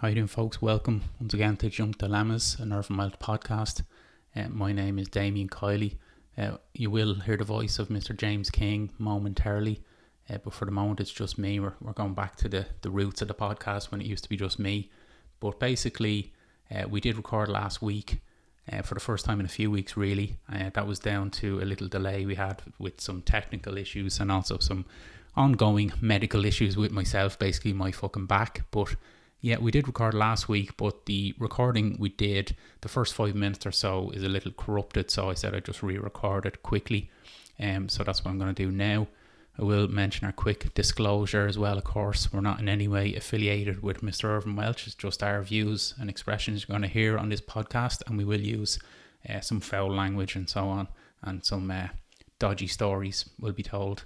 How you doing, folks? Welcome once again to Junk Dilemmas, an Irvine Welch podcast. My name is Damien Kiley. You will hear the voice of Mr. James King momentarily, but for the moment it's just me. We're going back to the roots of the podcast when it used to be just me. But basically, we did record last week for the first time in a few weeks, really. That was down to a little delay we had with some technical issues and also some ongoing medical issues with myself, basically my fucking back. But yeah, we did record last week, but the recording we did, the first 5 minutes or so, is a little corrupted, so I said I'd just re-record it quickly. So that's what I'm going to do now. I will mention our quick disclosure as well, of course. We're not in any way affiliated with Mr. Irvine Welch. It's just our views and expressions you're going to hear on this podcast, and we will use some foul language and so on, and some dodgy stories will be told.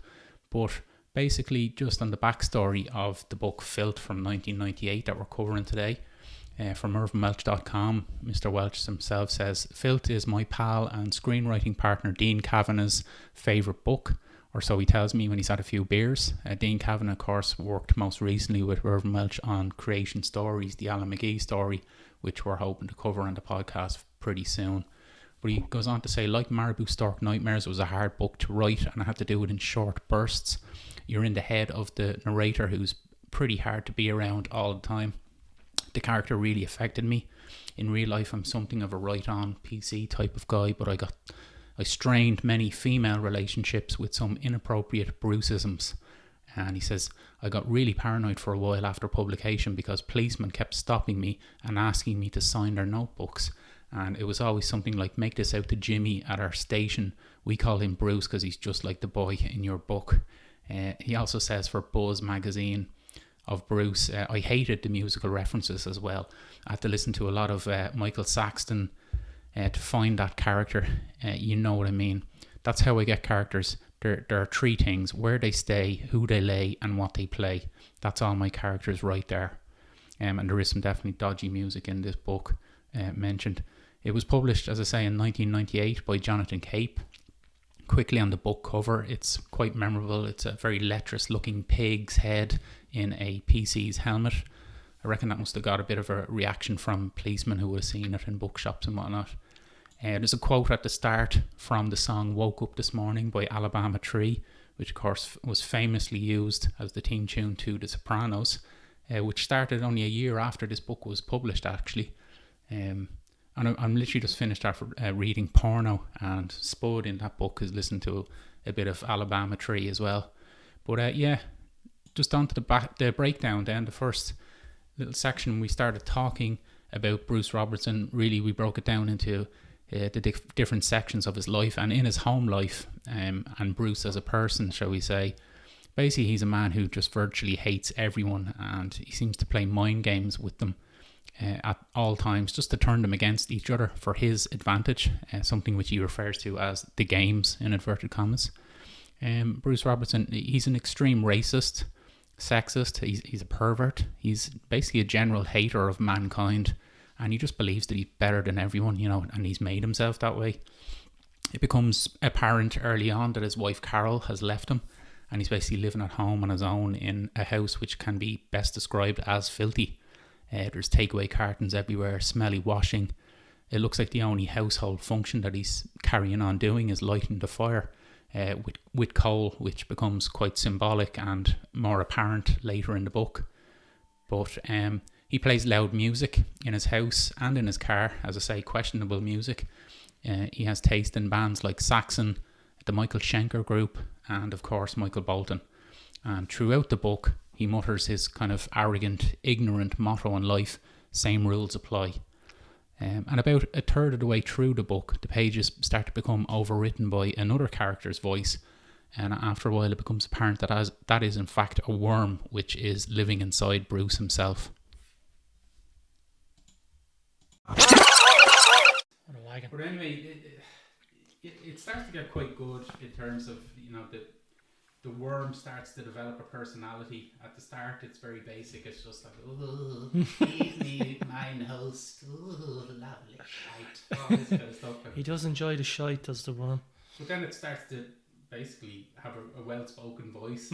But basically, just on the backstory of the book Filth from 1998 that we're covering today, from IrvineWelch.com, Mr. Welch himself says, "Filth is my pal and screenwriting partner Dean Kavanagh's favourite book," or so he tells me when he's had a few beers. Dean Kavanagh, of course, worked most recently with Irvine Welch on Creation Stories, the Alan McGee story, which we're hoping to cover on the podcast pretty soon. But he goes on to say, like Marabou Stork Nightmares, it was a hard book to write and I had to do it in short bursts. You're in the head of the narrator, who's pretty hard to be around all the time. The character really affected me. In real life, I'm something of a right-on PC type of guy, but I strained many female relationships with some inappropriate Bruceisms. And he says, I got really paranoid for a while after publication because policemen kept stopping me and asking me to sign their notebooks. And it was always something like, make this out to Jimmy at our station. We call him Bruce because he's just like the boy in your book. He also says for Buzz magazine of Bruce, I hated the musical references as well. I had to listen to a lot of Michael Saxton to find that character. You know what I mean. That's how I get characters. There are three things: where they stay, who they lay, and what they play. That's all my characters right there. And there is some definitely dodgy music in this book mentioned. It was published, as I say, in 1998 by Jonathan Cape. Quickly on the book cover, it's quite memorable. It's a very lecherous looking pig's head in a PC's helmet. I reckon that must have got a bit of a reaction from policemen who would have seen it in bookshops and whatnot. There's a quote at the start from the song Woke Up This Morning by Alabama Tree, which of course was famously used as the theme tune to The Sopranos, which started only a year after this book was published, actually. And I'm literally just finished after reading Porno, and Spud in that book is listening to a bit of Alabama Tree as well. But yeah, just on to the breakdown then. The first little section, we started talking about Bruce Robertson. Really, we broke it down into the different sections of his life and in his home life, and Bruce as a person, shall we say. Basically, he's a man who just virtually hates everyone, and he seems to play mind games with them at all times, just to turn them against each other for his advantage, something which he refers to as the games, in inverted commas. Bruce Robertson, he's an extreme racist, sexist, he's a pervert, he's basically a general hater of mankind, and he just believes that he's better than everyone, you know, and he's made himself that way. It becomes apparent early on that his wife Carol has left him, and he's basically living at home on his own in a house which can be best described as filthy. There's takeaway cartons everywhere, smelly washing. It looks like the only household function that he's carrying on doing is lighting the fire with coal, which becomes quite symbolic and more apparent later in the book. But he plays loud music in his house and in his car, as I say, questionable music. He has taste in bands like Saxon, the Michael Schenker Group, and of course Michael Bolton. And throughout the book, he mutters his kind of arrogant, ignorant motto in life: same rules apply. And about a third of the way through the book, the pages start to become overwritten by another character's voice, and after a while it becomes apparent that is in fact a worm which is living inside Bruce himself. But anyway, it starts to get quite good in terms of, you know, the worm starts to develop a personality. At the start, it's very basic. It's just like, oh, give me mine host. Oh, lovely shite. All this kind of stuff. He does enjoy the shite, does the worm. But then it starts to basically have a well-spoken voice.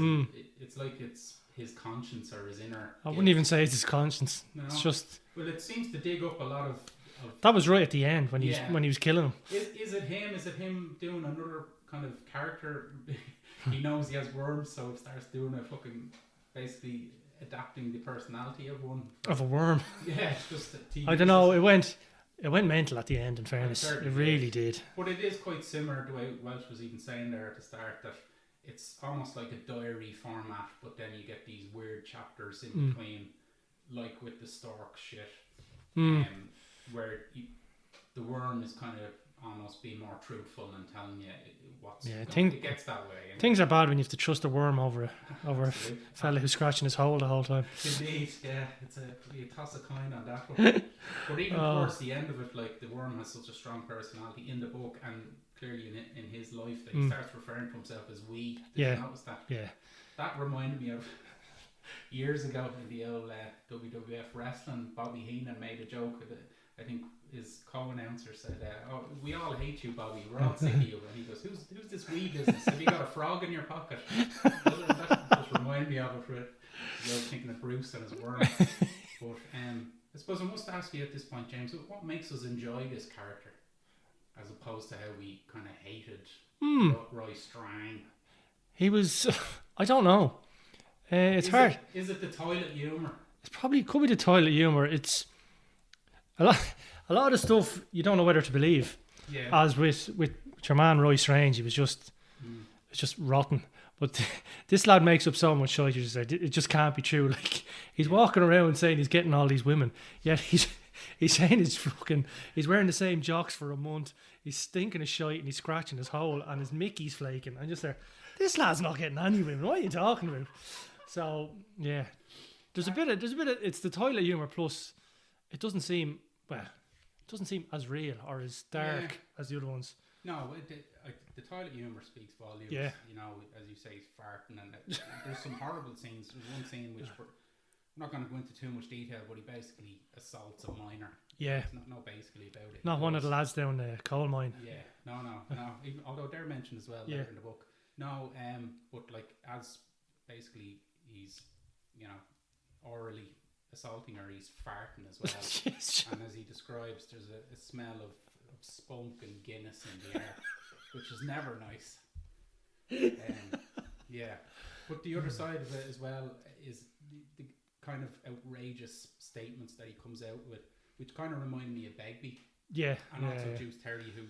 It's like it's his conscience or his inner. I wouldn't even say it's his conscience. No. It's just. Well, it seems to dig up a lot of. That was right at the end when he was killing him. Is it him? Is it him doing another kind of character? He knows he has worms, so he starts doing a fucking basically adapting the personality of one. Of a worm. Yeah, just. I don't know. It went mental at the end. In fairness, it really did. But it is quite similar to the way Welsh was even saying there at the start that it's almost like a diary format, but then you get these weird chapters in between, like with the stork shit, where the worm is kind of almost being more truthful and telling you what's it gets that way. Anyway. Things are bad when you have to trust a worm over a fella who's scratching his hole the whole time. Indeed, yeah, you toss a coin on that one. But even towards the end of it, like the worm has such a strong personality in the book and clearly in his life that he starts referring to himself as we. Did you notice that? Yeah. That reminded me of years ago in the old WWF wrestling. Bobby Heenan made a joke with it. I think his co-announcer said, "Oh, we all hate you, Bobby. We're all sick of you." And he goes, "Who's this wee business? Have you got a frog in your pocket?" That just reminded me of it. I was thinking of Bruce and his worm. But I suppose I must ask you at this point, James, what makes us enjoy this character as opposed to how we kind of hated Roy Strang? He was, I don't know. It's hard. Is it the toilet humour? It probably could be the toilet humour. It's a lot of stuff you don't know whether to believe. Yeah. As with your man Roy Strange, he was just it's just rotten. But this lad makes up so much shit. You just say it just can't be true. Like he's walking around saying he's getting all these women, yet he's saying he's wearing the same jocks for a month. He's stinking of shite and he's scratching his hole and his Mickey's flaking. I'm just there. This lad's not getting any women. What are you talking about? So yeah, there's a bit of it's the toilet humour plus it doesn't seem as real or as dark as the other ones. No, the toilet humour speaks volumes. Yeah. You know, as you say, he's farting and there's some horrible scenes. There's one scene which I'm not going to go into too much detail, but he basically assaults a minor. Yeah. It's not basically about it. Not one of the lads down the coal mine. Yeah. No. Even, although they're mentioned as well later in the book. No, but like as basically he's, you know, orally assaulting her, he's farting as well. And as he describes, there's a smell of spunk and Guinness in the air, which is never nice. Yeah. But the other side of it as well is the kind of outrageous statements that he comes out with, which kind of remind me of Begbie. Yeah. And also Juice Terry, who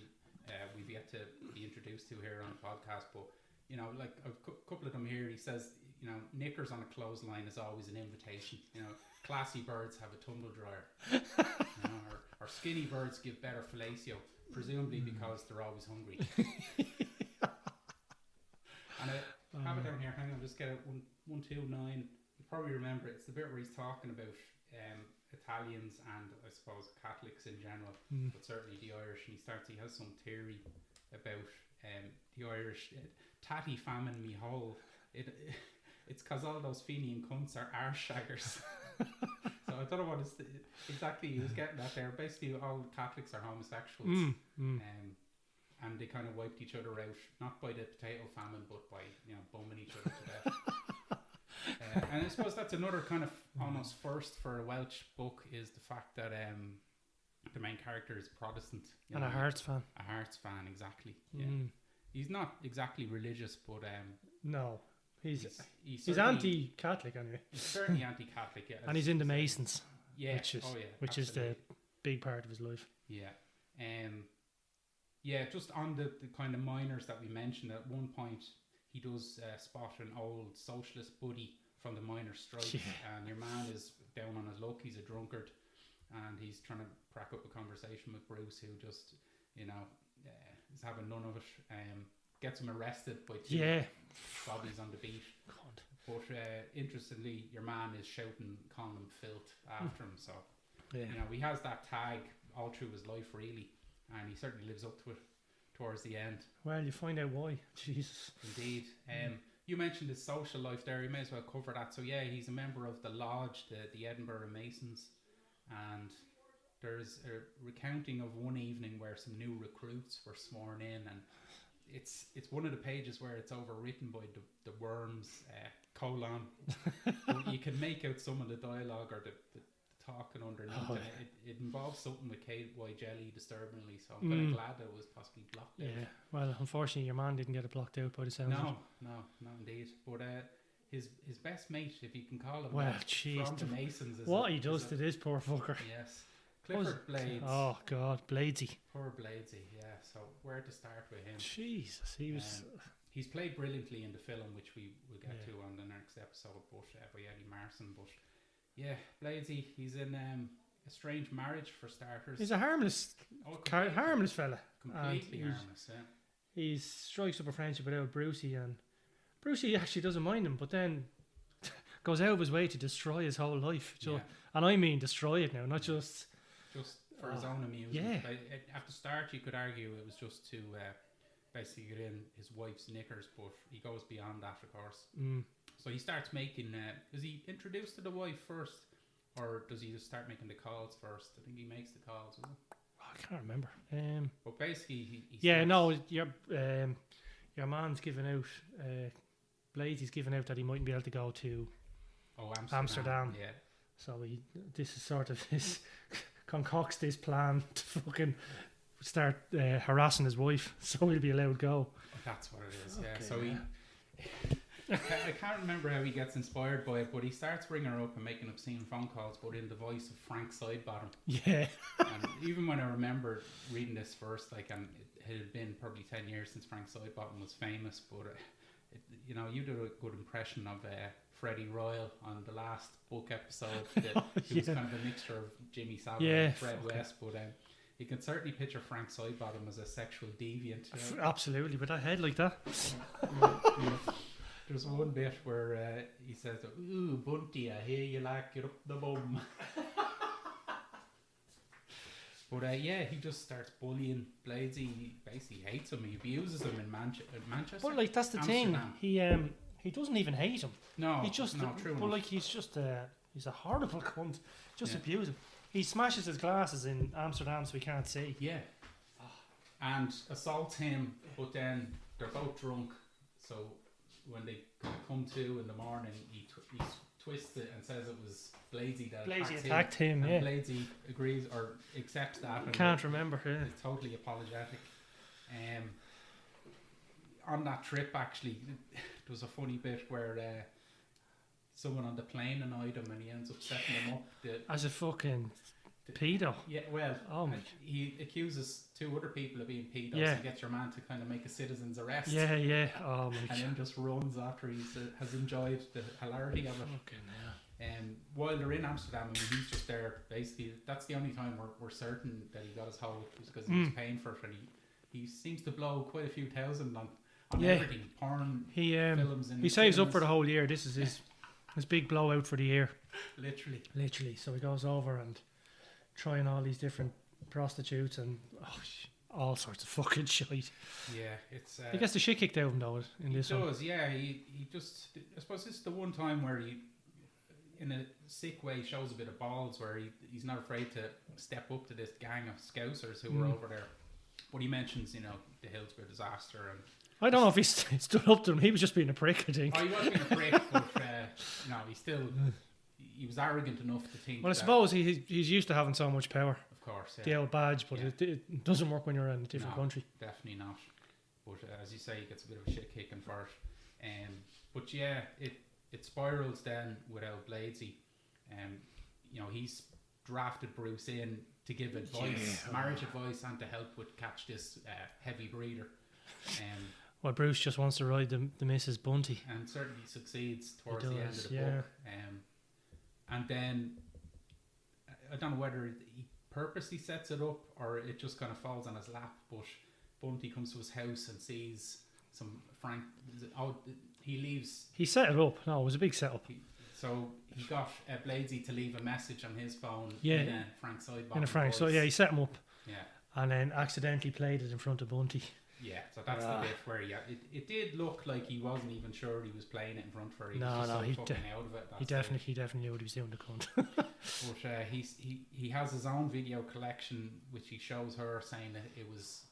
we've yet to be introduced to here on the podcast. But, you know, like a couple of them here, he says, you know, knickers on a clothesline is always an invitation. You know, classy birds have a tumble dryer. You know, or skinny birds give better fellatio, presumably because they're always hungry. And I have it down here. Hang on, just get it. 129. You probably remember it. It's the bit where he's talking about Italians and I suppose Catholics in general, but certainly the Irish. And he has some theory about the Irish tatty famine me hole. It's because all those Fenian cunts are arse shaggers. So I don't know what exactly he was getting at there. Basically, all Catholics are homosexuals, and they kind of wiped each other out, not by the potato famine, but by bumming each other to death. And I suppose that's another kind of almost first for a Welsh book is the fact that the main character is Protestant and a Hearts fan. A Hearts fan, exactly. Yeah, he's not exactly religious, but no. He's anti-Catholic anyway. He's certainly anti-Catholic, yeah. And he's into Masons. Yeah, which is the big part of his life. Yeah, just on the kind of minors that we mentioned, at one point he does spot an old socialist buddy from the minor strike, and your man is down on his luck. He's a drunkard, and he's trying to crack up a conversation with Bruce, who just is having none of it. Gets him arrested by two bobbies on the beat. God. But interestingly, your man is shouting, calling him Filth after him. So, he has that tag all through his life, really, and he certainly lives up to it towards the end. Well, you find out why. Jesus. Indeed. You mentioned his social life there. You may as well cover that. So, he's a member of the Lodge, the Edinburgh Masons, and there's a recounting of one evening where some new recruits were sworn in, and it's one of the pages where it's overwritten by the worms colon. But you can make out some of the dialogue or the talking underneath. And it involves something with KY jelly disturbingly. So I'm kind of glad that it was possibly blocked out. Yeah. Well, unfortunately, your man didn't get it blocked out by the sound. No, indeed. But his best mate, if you can call him, well, from the Masons. What he does to this poor fucker. Yes. Clifford Blades. Oh God, Bladesy. Poor Bladesy, yeah. So where to start with him? Jesus, he was. He's played brilliantly in the film, which we will get to on the next episode, but by Eddie Marson. But yeah, Bladesy, he's in a strange marriage for starters. He's a harmless fella. Completely harmless. Yeah. He strikes up a friendship with Brucey, and Brucey actually doesn't mind him, but then goes out of his way to destroy his whole life. So, and I mean destroy it now, not just for his own amusement. Yeah. Like, at the start, you could argue it was just to basically get in his wife's knickers, but he goes beyond that, of course. So he starts making. Is he introduced to the wife first, or does he just start making the calls first? I think he makes the calls. Isn't it? I can't remember. But basically, he your man's giving out. Bladesy's giving out that he mightn't be able to go to Amsterdam. Yeah. So this is sort of his concocts this plan to fucking start harassing his wife, so he'll be allowed to go. That's what it is. Yeah. Okay, So he. I can't remember how he gets inspired by it, but he starts ringing her up and making obscene phone calls, but in the voice of Frank Sidebottom. Yeah. And even when I remember reading this first, and it had been probably 10 years since Frank Sidebottom was famous, but you did a good impression of Freddie Royal on the last book episode. He was kind of a mixture of Jimmy Savile and Fred West, but you can certainly picture Frank Sidebottom as a sexual deviant. Absolutely, with that head like that. Yeah. There's one bit where he says, "Ooh, Bunty, I hear you like it up the bum." But he just starts bullying Bladesy. He basically hates him. He abuses him in Manchester. But that's the Amsterdam. thing. He doesn't even hate him. No, he just. true. But he's just he's a horrible cunt. Just abuse him. He smashes his glasses in Amsterdam so he can't see. Yeah. And assaults him, but then they're both drunk. So when they come to in the morning, he twists it and says it was Bladesy that attacked him. And Bladesy agrees or accepts that. And can't remember. Is totally apologetic. On that trip, actually, there was a funny bit where someone on the plane annoyed him, and he ends up setting him up as a fucking pedo. Yeah, well, he accuses two other people of being pedos and gets your man to kind of make a citizen's arrest. Yeah. Oh my God. And then just runs after he has enjoyed the hilarity of it. Okay, now. While they're in Amsterdam, he's just there. Basically, that's the only time we're certain that he got his hold, because he was paying for it, and he seems to blow quite a few thousand on everything. Porn, films, and he saves up for the whole year. This is his big blowout for the year. Literally. So he goes over and trying all these different prostitutes and all sorts of fucking shit. Yeah, it's. He gets the shit kicked out of him though in this one. He does, yeah. He just. I suppose this is the one time where he, in a sick way, shows a bit of balls, where he's not afraid to step up to this gang of Scousers who were over there. But he mentions, the Hillsborough disaster, and I don't know if he stood up to him. He was just being a prick, I think. Oh, he was being a prick, but he was arrogant enough to think. Well, I suppose he's used to having so much power. Of course, yeah. The old badge, but it doesn't work when you're in a different country. Definitely not. But as you say, he gets a bit of a shit kicking for it. But yeah, it spirals then without Bladesy. He's drafted Bruce in to give advice, marriage advice, and to help with catch this heavy breeder. Well, Bruce just wants to ride the Mrs. Bunty. And certainly succeeds towards the end of the book. And then, I don't know whether he purposely sets it up or it just kind of falls on his lap, but Bunty comes to his house and sees some Frank... he leaves... He set it up. No, it was a big setup. So he got Bladesy to leave a message on his phone in a Frank Sidebottom In a Frank, voice. So he set him up. Yeah. And then accidentally played it in front of Bunty. Yeah, so that's the bit where it did look like he wasn't even sure he was playing it in front of her. He was just fucking out of it. He definitely knew what he was doing, the cunt. But he has his own video collection, which he shows her, saying that it was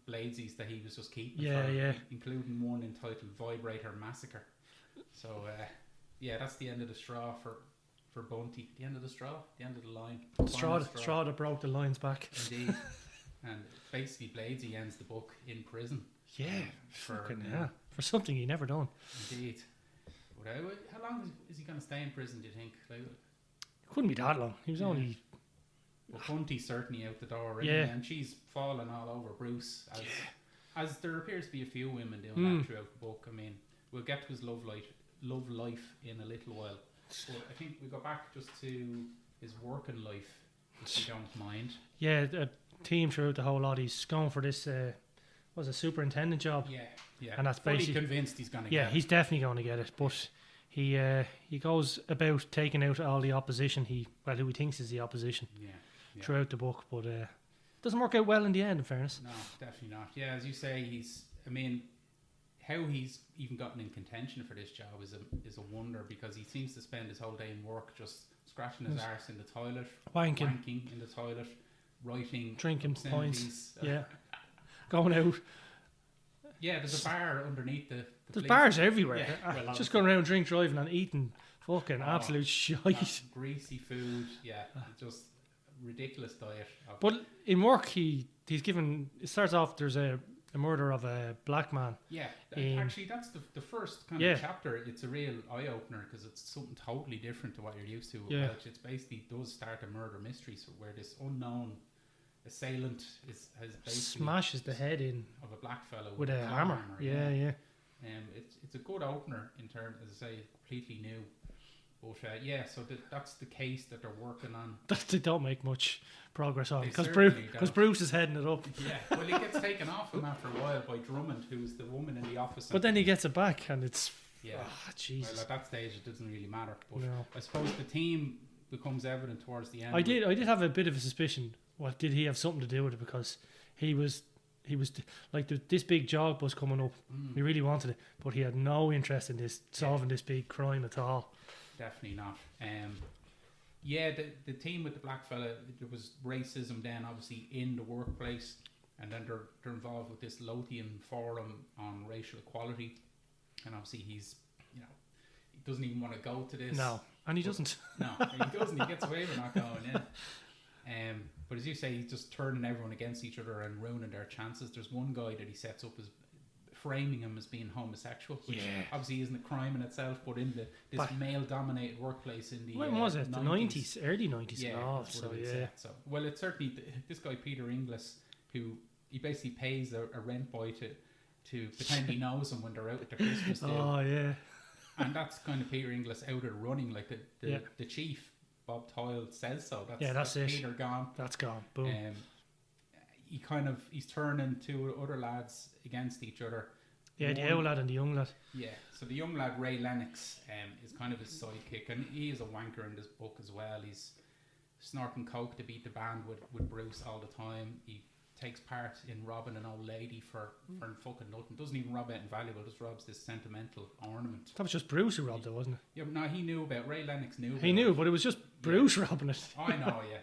Bladesies that he was just keeping. Yeah. Including one entitled Vibrator Massacre. So, that's the end of the straw for Bunty. The end of the straw? The end of the line. Straw that broke the lion's back. Indeed. And basically Bladesy ends the book in prison. Yeah, for something he never done. Indeed. But how long is he going to stay in prison, do you think? Like, it couldn't be that long. He was only... Well, Bunty's certainly out the door, right? Yeah. And she's fallen all over Bruce, as there appears to be a few women doing that throughout the book. I mean, we'll get to his love life in a little while. But I think we go back just to his working life, if you don't mind. Yeah, a team throughout the whole lot. He's going for this... was a superintendent job. Yeah. And that's fully basically convinced he's going to get it. Yeah, he's definitely going to get it. But he goes about taking out all the opposition. Who he thinks is the opposition. Yeah. Throughout the book, but doesn't work out well in the end. In fairness, no, definitely not. Yeah, as you say, how he's even gotten in contention for this job is a wonder, because he seems to spend his whole day in work just scratching his arse in the toilet, wanking in the toilet, writing, drinking points, going out. Yeah, there's a bar underneath the There's bars everywhere. Yeah, just going around drink driving and eating fucking absolute shite. Greasy food, just ridiculous diet. But in work, he's given. It starts off. There's a murder of a black man. Yeah, actually, that's the first kind of chapter. It's a real eye opener, because it's something totally different to what you're used to. Yeah. It's basically does start a murder mystery, so where this unknown assailant has basically smashes the head in of a black fellow with a hammer. Yeah. It's a good opener in terms, as I say, completely new. But so that's the case that they're working on. They don't make much progress on, because Bruce, Bruce is heading it up. Yeah, well, he gets taken off him after a while by Drummond, who's the woman in the office. But then he gets it back, and it's Jesus. Well, at that stage, it doesn't really matter. But no. I suppose the team becomes evident towards the end. I did have a bit of a suspicion. Well, did he have something to do with it? Because he was like this big job was coming up. He really wanted it, but he had no interest in solving this big crime at all. Definitely not. The team with the black fella, there was racism then obviously in the workplace, and then they're involved with this Lothian forum on racial equality, and obviously he doesn't even want to go to this. No, and he doesn't. No, he doesn't. He gets away with not going in. But as you say, he's just turning everyone against each other and ruining their chances. There's one guy that he sets up as framing him as being homosexual, which obviously isn't a crime in itself, but in this male-dominated workplace in the when was it? 90s, early 90s. Yeah, So, well, it's certainly this guy Peter Inglis, who he basically pays a rent boy to pretend he knows him when they're out at their Christmas do. Oh yeah, and that's kind of Peter Inglis out of running, like the chief Bob Toyle says so. That's it. Peter gone. That's gone. Boom. He's turning two other lads against each other. Yeah, the old lad and the young lad. Yeah, so the young lad, Ray Lennox, is kind of his sidekick, and he is a wanker in this book as well. He's snorting coke to beat the band with Bruce all the time. He takes part in robbing an old lady for fucking nothing. Doesn't even rob anything valuable, just robs this sentimental ornament. That was just Bruce who robbed it, wasn't it? Yeah, but no, he knew about Ray Lennox but it was just Bruce robbing it. I know, yeah.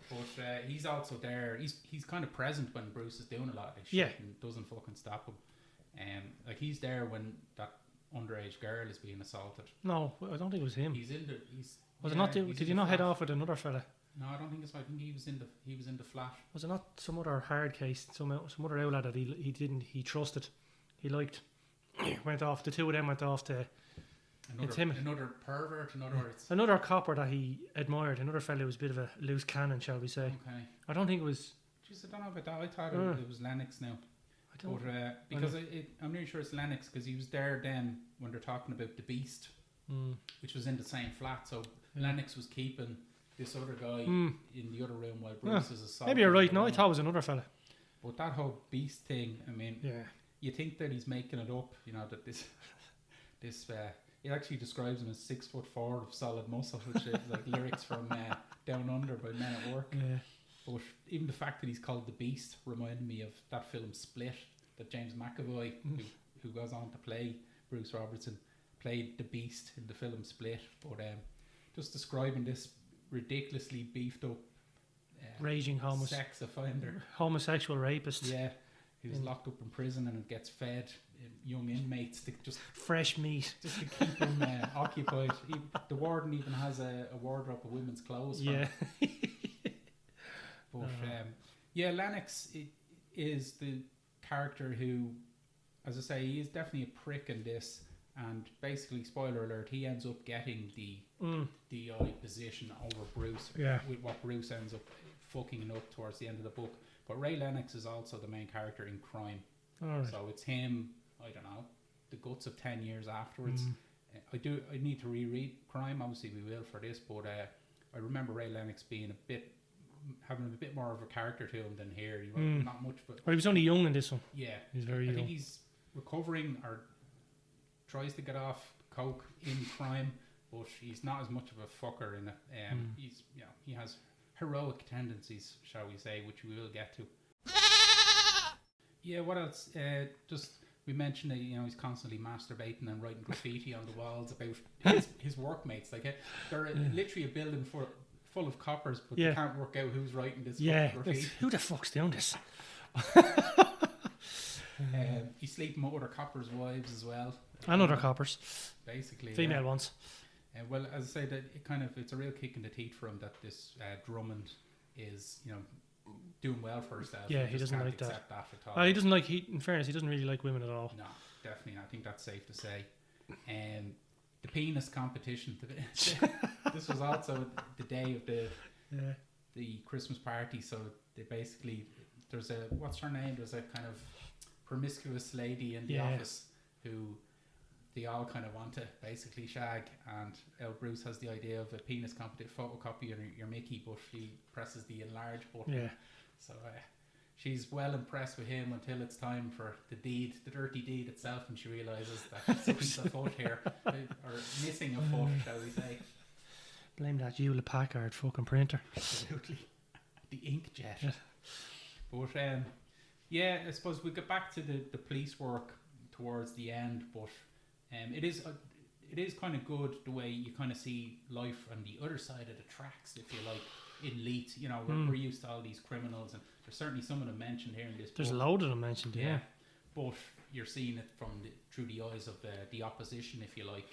But he's also there. He's kind of present when Bruce is doing a lot of this shit and doesn't fucking stop him. Like he's there when that underage girl is being assaulted. No, I don't think it was him. He's in the. Was it not? Did you not head off with another fella? No, I don't think it's. I think he was in the flat. Was it not some other hard case? Some other outlet that he trusted, he liked. Went off. The two of them went off to. Another pervert, another copper that he admired. Another fella who was a bit of a loose cannon, shall we say? Okay. I don't think it was. Jeez, I don't know about that. I thought it was Lennox now. I don't. But because I'm nearly sure it's Lennox, because he was there then when they're talking about the Beast, which was in the same flat. So Lennox was keeping this other guy in the other room while Bruce is assaulting. Maybe you're right. No, I thought it was another fella. But that whole Beast thing, I mean, you think that he's making it up, that this it actually describes him as 6'4" of solid muscle, which is like lyrics from Down Under by Men at Work. Yeah. But even the fact that he's called the Beast reminded me of that film Split, that James McAvoy, who goes on to play Bruce Robertson, played the Beast in the film Split. But just describing this ridiculously beefed up raging sex offender, homosexual rapist. Yeah. who's locked up in prison and gets fed young inmates to just fresh meat, just to keep him occupied. The warden even has a wardrobe of women's clothes. Yeah. But Lennox is the character who, as I say, he is definitely a prick in this. And basically, spoiler alert, he ends up getting the DI position over Bruce. With what Bruce ends up fucking up towards the end of the book. But Ray Lennox is also the main character in Crime. Right. So it's him, I don't know, the guts of 10 years afterwards. I need to reread Crime, obviously we will for this, but I remember Ray Lennox having a bit more of a character to him than here. Not much, but he was only young in this one. Yeah, he's very young. I think he's recovering or tries to get off coke in Crime, but he's not as much of a fucker in it. He has heroic tendencies, shall we say, which we will get to. Yeah, what else? We mentioned that he's constantly masturbating and writing graffiti on the walls about his workmates. Like they're literally a building full of coppers, but they can't work out who's writing this graffiti. Who the fuck's doing this? He's sleeping with other coppers' wives as well, and other coppers, basically female ones. Well, as I say, that it's a real kick in the teeth for him that this Drummond is doing well for herself. Yeah, he doesn't like that. At all. He doesn't like. In fairness, he doesn't really like women at all. No, definitely not. I think that's safe to say. The penis competition. This was also the day of the Christmas party. So they basically there's what's her name? There's a kind of promiscuous lady in the office who they all kind of want to basically shag, and Bruce has the idea of a penis competition, photocopy your Mickey, but she presses the enlarge button. Yeah. So she's well impressed with him until it's time for the dirty deed itself, and she realises that something's afoot here, or missing a foot, shall we say. Blame that Hewlett Packard fucking printer. Absolutely. The inkjet. Yeah. But I suppose we get back to the police work towards the end, but it is kind of good the way you kind of see life on the other side of the tracks, if you like, in Leith. We're used to all these criminals, and there's certainly some of them mentioned here in this book. There's a load of them mentioned, yeah. But you're seeing it through the eyes of the opposition, if you like.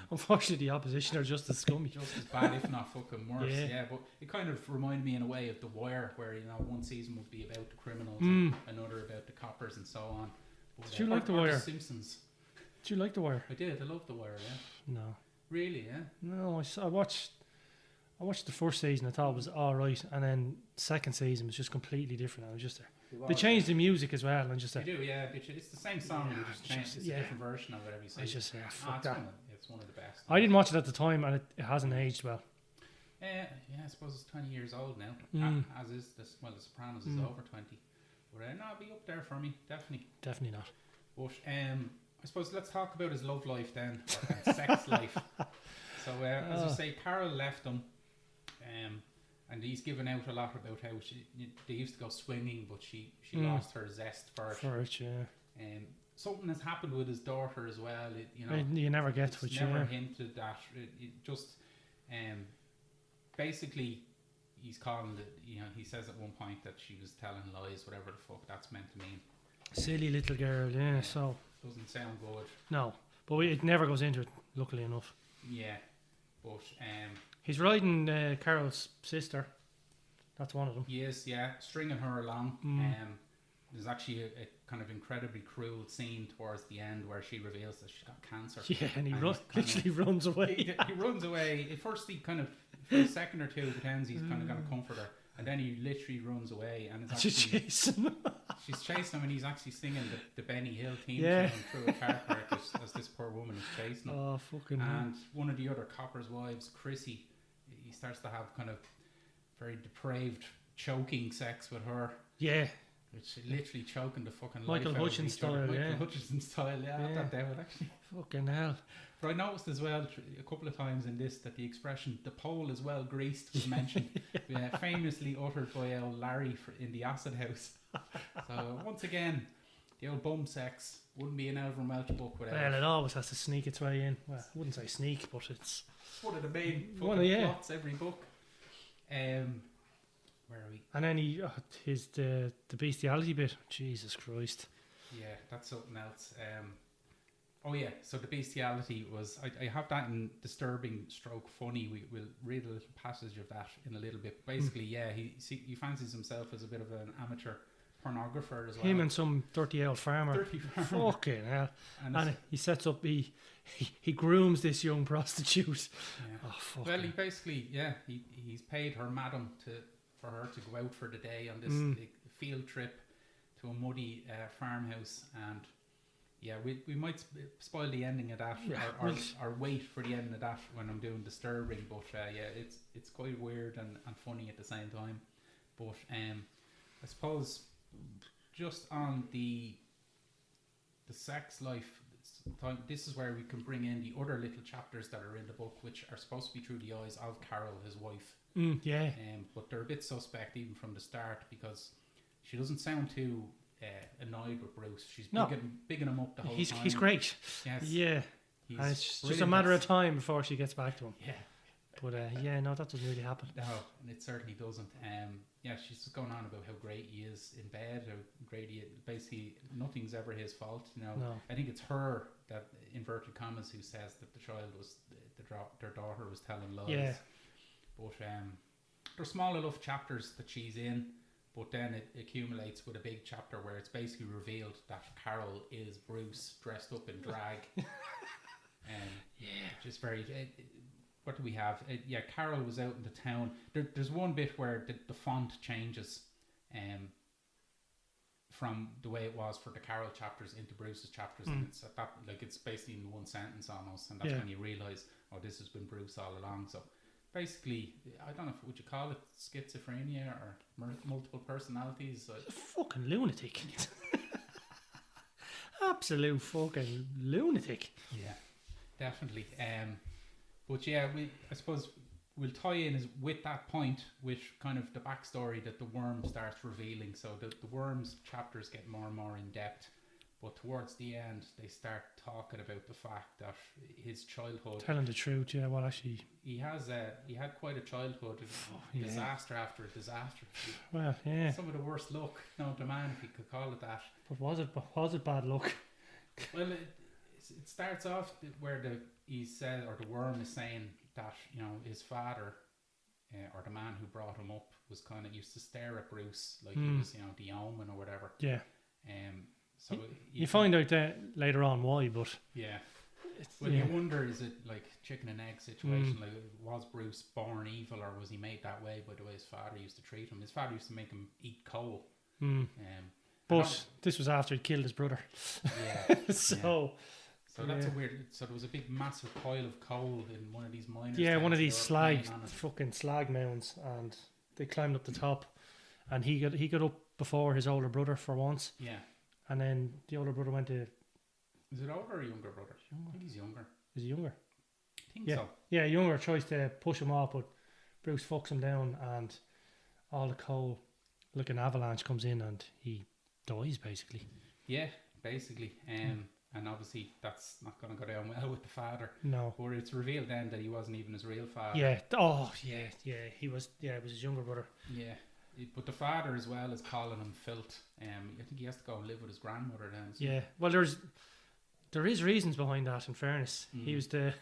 Unfortunately, the opposition are just as scummy. Just as bad, if not fucking worse. Yeah, but it kind of reminded me in a way of The Wire, where one season would be about the criminals and another about the coppers and so on. But, did you like The Wire? The Simpsons. Did you like The Wire? I did. I loved The Wire. Yeah. No. Really? Yeah. No, I watched the first season. I thought it was all right, and then second season was just completely different. I was just there. They changed the music as well, and just they do. Yeah, it's the same song. They just changed. It's a different version of it every season. I just fuck that. It's one of the best. I didn't watch it at the time, and it hasn't aged well. Yeah, I suppose it's 20 years old now. As is this. Well, The Sopranos is over 20. But no, it'll be up there for me. Definitely not. But I suppose let's talk about his love life then, or sex life. So as you say, Carol left him, and he's given out a lot about how they used to go swinging, but she lost her zest for it. Yeah. Something has happened with his daughter as well. You never get to it. Never hinted that. It just basically he's calling it. He says at one point that she was telling lies, whatever the fuck that's meant to mean. Silly little girl, yeah. So doesn't sound good. No, but it never goes into it. Luckily enough. Yeah, but he's riding Carol's sister. That's one of them. He is, yeah, stringing her along. There's actually a kind of incredibly cruel scene towards the end where she reveals that she's got cancer. Yeah, and he literally runs away. He runs away. At first, he kind of, for a second or two, pretends he's kind of going to comfort her. And then he literally runs away, and she's chasing him. She's chasing him, and he's actually singing the Benny Hill theme tune through a car park as this poor woman is chasing him. Oh, fucking And one of the other copper's wives, Chrissy, he starts to have kind of very depraved choking sex with her. Yeah. Which literally choking the fucking Michael life Hutchins style, Michael Hutchins style, yeah. That devil, actually. Fucking hell. But I noticed as well a couple of times in this that the expression "the pole is well greased" was mentioned, famously uttered by old Larry in the acid house. So once again, the old bum sex wouldn't be an Alvin Welch book without. Well, it always has to sneak its way in. Well, I wouldn't say sneak, but it's one of the main plots every book. where are we? And then the bestiality bit. Jesus Christ. Yeah, that's something else. Oh yeah, so the bestiality was, I have that in disturbing stroke funny. We'll read a little passage of that in a little bit. Basically, yeah, he fancies himself as a bit of an amateur pornographer as well. Him and some dirty old farmer. Dirty farmer. Fucking hell. And he sets up, he grooms this young prostitute. Yeah. Oh, fuck. Well, he basically, he's paid her madam for her to go out for the day on this field trip to a muddy farmhouse, and yeah, we might spoil the ending of that, or wait for the ending of that when I'm doing disturbing. But yeah, it's quite weird and funny at the same time. But I suppose just on the sex life, this is where we can bring in the other little chapters that are in the book, which are supposed to be through the eyes of Carol, his wife. Yeah. But they're a bit suspect even from the start, because she doesn't sound too annoyed with Bruce. She's bigging him up the whole time. He's great. Yes. Yeah. And it's just a matter of time before she gets back to him. Yeah. But yeah, no, that doesn't really happen. No, it certainly doesn't. Yeah, she's just going on about how great he is in bed, how great he is. Basically, nothing's ever his fault. No. I think it's her, that inverted commas, who says that the child was, their daughter was telling lies. Yeah. But they're small enough chapters that she's in, but then it accumulates with a big chapter where it's basically revealed that Carol is Bruce dressed up in drag. Yeah. Just very... what do we have? Yeah, Carol was out in the town. There's one bit where the font changes from the way it was for the Carol chapters into Bruce's chapters, and it's at that, like, it's basically in one sentence almost, and that's when you realise, oh, this has been Bruce all along. So basically, I don't know, would you call it schizophrenia or multiple personalities? Fucking lunatic. Absolute fucking lunatic. Yeah, definitely. But yeah, I suppose we'll tie in with that point, with kind of the backstory that the worm starts revealing. So the worm's chapters get more and more in depth, but towards the end they start talking about the fact that his childhood, telling the truth, yeah. Well, actually, he had quite a childhood, disaster after disaster. Well, yeah, some of the worst luck known to man, if you could call it that. But was it bad luck? Well, it starts off where the worm is saying that, you know, his father, or the man who brought him up, was kind of used to stare at Bruce like he was, you know, the omen or whatever. Yeah. So you find out that later on why, but yeah. Well, you wonder, is it like chicken and egg situation? Like, was Bruce born evil, or was he made that way by the way his father used to treat him? His father used to make him eat coal. But this was after he killed his brother. Yeah. So that's a weird. So there was a big, massive pile of coal in one of these miners. Yeah, one of these fucking slag mounds, and they climbed up the top, and he got up before his older brother for once. Yeah. And then the older brother went to. Is it older or younger brother? I think he's younger. Is he younger? I think so. Yeah, younger, tries to push him off, but Bruce fucks him down, and all the coal, like an avalanche, comes in, and he dies basically. Yeah, basically. And obviously that's not going to go down well with the father. No. But it's revealed then that he wasn't even his real father. Yeah. Oh, yeah. He was. Yeah, it was his younger brother. Yeah. But the father as well is calling him Filth. I think he has to go and live with his grandmother then. So. Yeah. Well, there is reasons behind that. In fairness, he was the.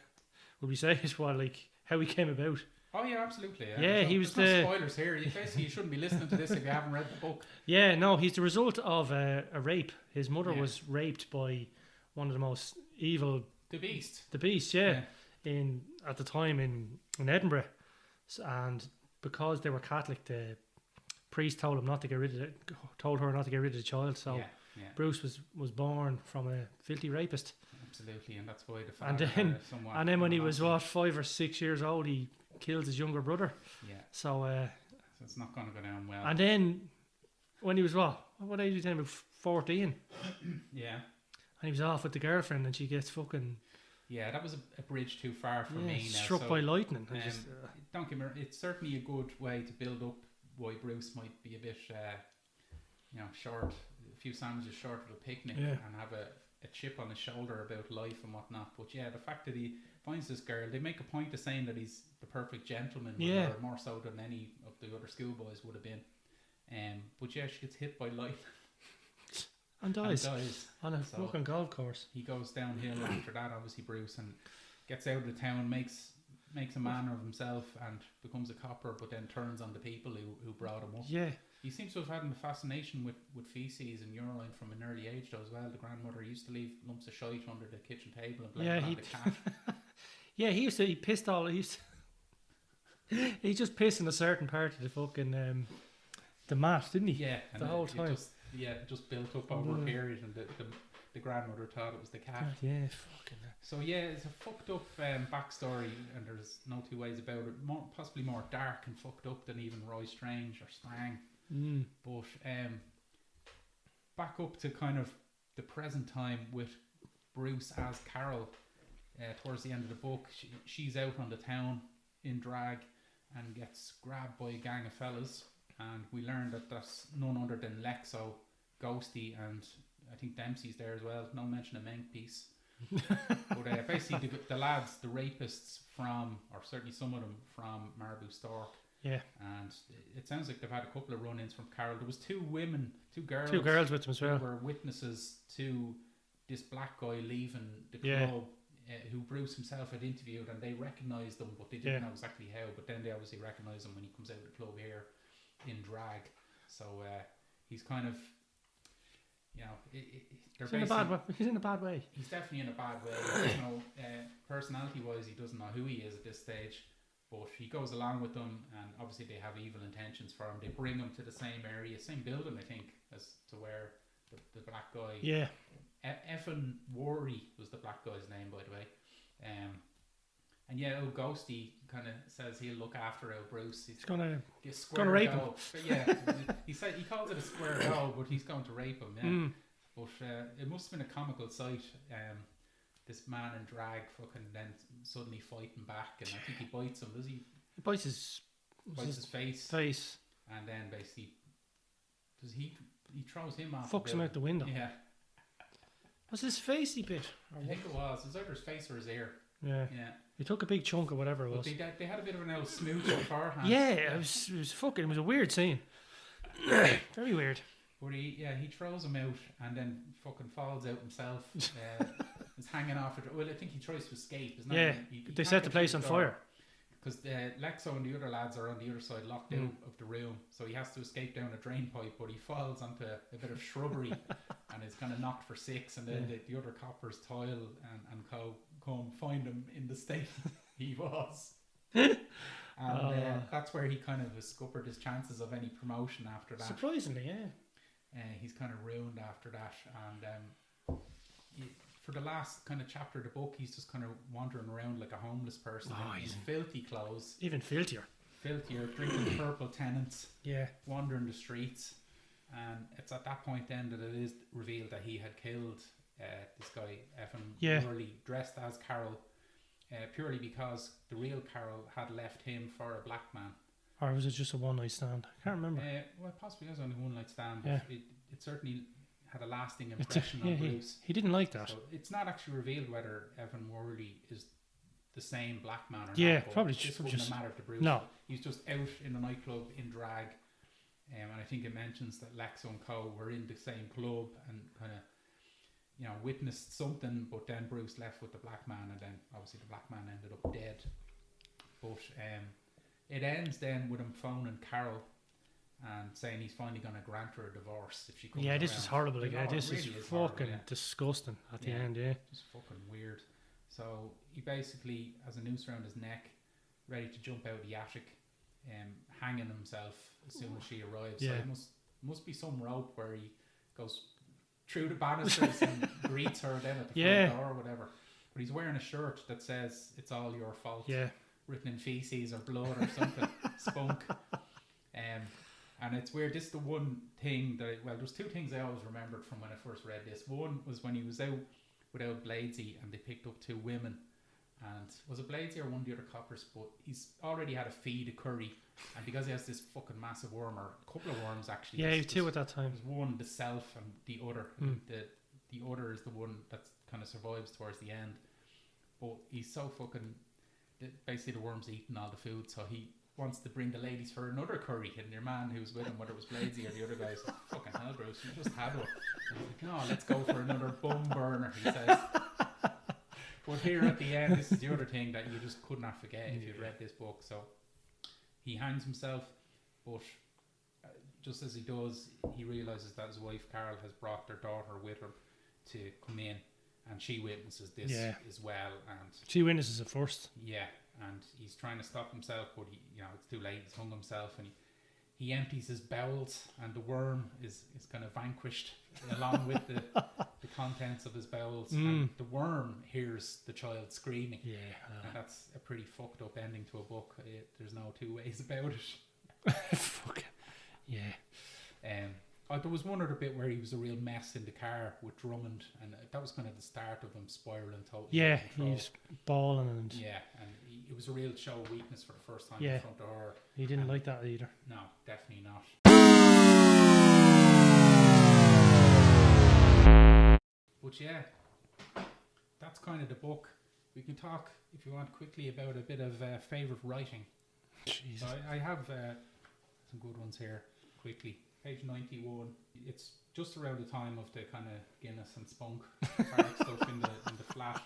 Would we say is what, like, how he came about? Oh yeah, absolutely. Yeah, he was no spoilers here. Basically, you shouldn't be listening to this if you haven't read the book. Yeah, no, he's the result of a rape. His mother was raped by one of the most evil. The Beast. The Beast, yeah. At the time in Edinburgh, and because they were Catholic, the priest told her not to get rid of the child. So Bruce was born from a filthy rapist. Absolutely, and that's why the father. And then when he was 5 or 6 years old, he killed his younger brother. Yeah. So it's not going to go down well. And then when he was what age was he then? About 14. Yeah. And he was off with the girlfriend, and she gets fucking. Yeah, that was a bridge too far for me. Now. Struck by lightning. Don't get me wrong, it's certainly a good way to build up why Bruce might be a bit, short, a few sandwiches short of a picnic, and have a chip on his shoulder about life and whatnot. But yeah, the fact that he finds this girl, they make a point of saying that he's the perfect gentleman, with her, more so than any of the other schoolboys would have been. But yeah, she gets hit by lightning. And dies. On a So fucking golf course. he goes downhill after that, obviously, Bruce, and gets out of the town, makes a man of himself and becomes a copper, but then turns on the people who brought him up. Yeah. He seems to have had a fascination with feces and urine from an early age though as well. The grandmother used to leave lumps of shite under the kitchen table and blame it on the cat. Yeah, he pissed all. He just pissed in a certain part of the fucking the mat, didn't he? Yeah, the whole time. It just built up over a period, and the grandmother thought it was the cat. Yeah, fucking. So yeah, it's a fucked up backstory, and there's no two ways about it. Possibly more dark and fucked up than even Roy Strange or Strang. But back up to kind of the present time with Bruce as Carol. Towards the end of the book, she's out on the town in drag and gets grabbed by a gang of fellas, and we learn that that's none other than Lexo, Ghosty, and I think Dempsey's there as well. No mention of Makepeace. But basically the lads, the rapists from, or certainly some of them from Marabou Stork. Yeah. And it sounds like they've had a couple of run-ins from Carol. There was two girls with them as well, who were witnesses to this black guy leaving the club, who Bruce himself had interviewed, and they recognised them, but they didn't know exactly how. But then they obviously recognise him when he comes out of the club here in drag. So he's kind of, you know, he's in a bad way. He's definitely in a bad way. You know, personality-wise, he doesn't know who he is at this stage. But he goes along with them, and obviously they have evil intentions for him. They bring him to the same area, same building, I think, as to where the black guy. Yeah. Effin Worry was the black guy's name, by the way. And yeah, Ghosty kind of says he'll look after Bruce. He's gonna rape him. But yeah, he calls it a square go, but he's going to rape him. Yeah. But it must have been a comical sight. This man in drag fucking then suddenly fighting back, and I think he bites him. Does he? He bites his face, and then basically he throws him off. Fucks him out the window. Yeah. Was his face he bit? I think it was. It was either his face or his ear. Yeah. He took a big chunk of whatever it was. But they had a bit of an old smooch beforehand. Yeah, it was a weird scene. Very weird. But he throws him out and then fucking falls out himself. Is hanging off it. Well, I think he tries to escape. Isn't they set the place on fire. Because Lexo and the other lads are on the other side, locked out of the room. So he has to escape down a drain pipe, but he falls onto a bit of shrubbery and is kind of knocked for six. And then the other coppers toil and come find him in the state he was. And that's where he kind of has scuppered his chances of any promotion after that. Surprisingly, he's kind of ruined after that. And for the last kind of chapter of the book, he's just kind of wandering around like a homeless person in his filthy clothes. Even filthier, drinking purple tenants, wandering the streets. And it's at that point then that it is revealed that he had killed this guy, Effin Worley, dressed as Carol, purely because the real Carol had left him for a black man. Or was it just a one-night stand? I can't remember. Well, possibly it was only a one-night stand, but it certainly had a lasting impression on Bruce. He didn't like that. So it's not actually revealed whether Effin Worley is the same black man or not. Yeah, probably this wouldn't matter to Bruce. No. He's just out in a nightclub in drag. And I think it mentions that Lexo and Co were in the same club and kind of, you know, witnessed something, but then Bruce left with the black man, and then obviously the black man ended up dead. But it ends then with him phoning Carol and saying he's finally going to grant her a divorce if she comes around. This is horrible. This really is fucking horrible, disgusting at the end, Just fucking weird. So he basically has a noose around his neck, ready to jump out of the attic, hanging himself as soon as she arrives. So it must be some rope where he goes through the banisters and greets her then at the front door or whatever. But he's wearing a shirt that says "It's all your fault," written in feces or blood or something, spunk. And it's weird. This is the one thing that there's two things I always remembered from when I first read this. One was when he was out without Bladesy and they picked up two women. And was it Bladesy or one of the other coppers? But he's already had a feed of curry, and because he has this fucking massive worm, or a couple of worms actually. Yeah, he was two at that time. There's one, the self, and the other. The other is the one that kind of survives towards the end. But he's so fucking. Basically, the worm's eating all the food, so he wants to bring the ladies for another curry, and your man who's with him, whether it was Bladesy or the other guy, says, fucking hell, Bruce, you just had one. And he's like, no, let's go for another bum burner, he says. But here at the end, this is the other thing that you just could not forget if you'd read this book. So he hangs himself, but just as he does, he realises that his wife Carol has brought their daughter with her to come in, and she witnesses this as well. And she witnesses it first. Yeah, and he's trying to stop himself, but it's too late. He's hung himself, and he empties his bowels, and the worm is kind of vanquished along with the contents of his bowels. And the worm hears the child screaming. Yeah, and that's a pretty fucked up ending to a book. There's no two ways about it. Fuck yeah. There was one other bit where he was a real mess in the car with Drummond, and that was kind of the start of him spiraling totally. Yeah, he was bawling and it was a real show of weakness for the first time in front of her. He didn't like that either. No, definitely not. But yeah, that's kind of the book. We can talk, if you want, quickly about a bit of favourite writing. Jesus. So I have some good ones here, quickly. Page 91. It's just around the time of the kind of Guinness and Spunk stuff in the flat,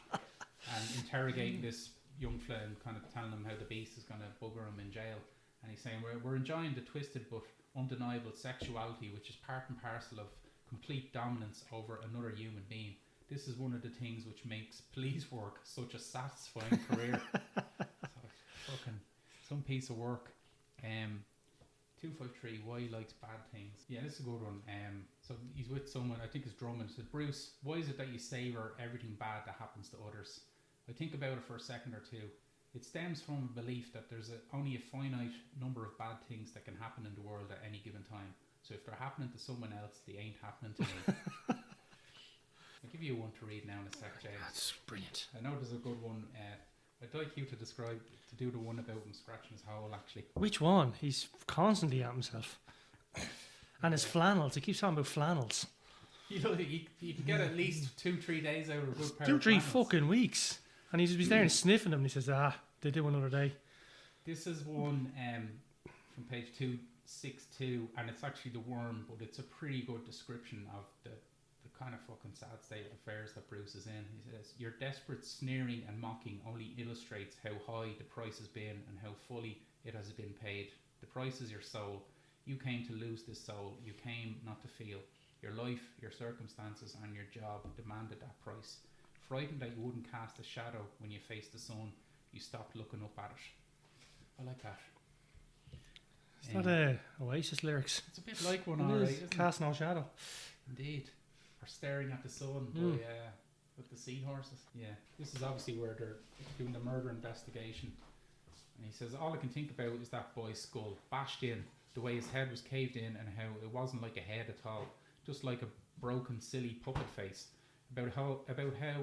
and interrogating this young fella and kind of telling him how the beast is going to bugger him in jail. And he's saying, we're enjoying the twisted but undeniable sexuality which is part and parcel of complete dominance over another human being. This is one of the things which makes police work such a satisfying career. So, fucking some piece of work. 253, why he likes bad things. Yeah, this is a good one. So he's with someone, I think it's Drummond, said, Bruce, why is it that you savour everything bad that happens to others? I think about it for a second or two. It stems from a belief that there's only a finite number of bad things that can happen in the world at any given time. So if they're happening to someone else, they ain't happening to me. I'll give you one to read now in a sec, James. That's brilliant. I know there's a good one. I'd like you to do the one about him scratching his hole, actually. Which one? He's constantly at himself. And his flannels. He keeps talking about flannels. You can get at least 2-3 days out of a good pair 2-3 of flannels. fucking weeks. And he's just there and sniffing them, and he says, they do another day. This is one from page 262, and it's actually the worm, but it's a pretty good description of the kind of fucking sad state of affairs that Bruce is in. He says, your desperate sneering and mocking only illustrates how high the price has been and how fully it has been paid. The price is your soul. You came to lose this soul. You came not to feel. Your life, your circumstances, and your job demanded that price. Frightened that you wouldn't cast a shadow when you faced the sun, you stopped looking up at it. I like that. Is that Oasis lyrics? It's a bit like one, alright, isn't it? Cast no shadow. Indeed. Or staring at the sun with the seahorses. Yeah. This is obviously where they're doing the murder investigation. And he says, all I can think about is that boy's skull, bashed in, the way his head was caved in and how it wasn't like a head at all, just like a broken, silly puppet face. About how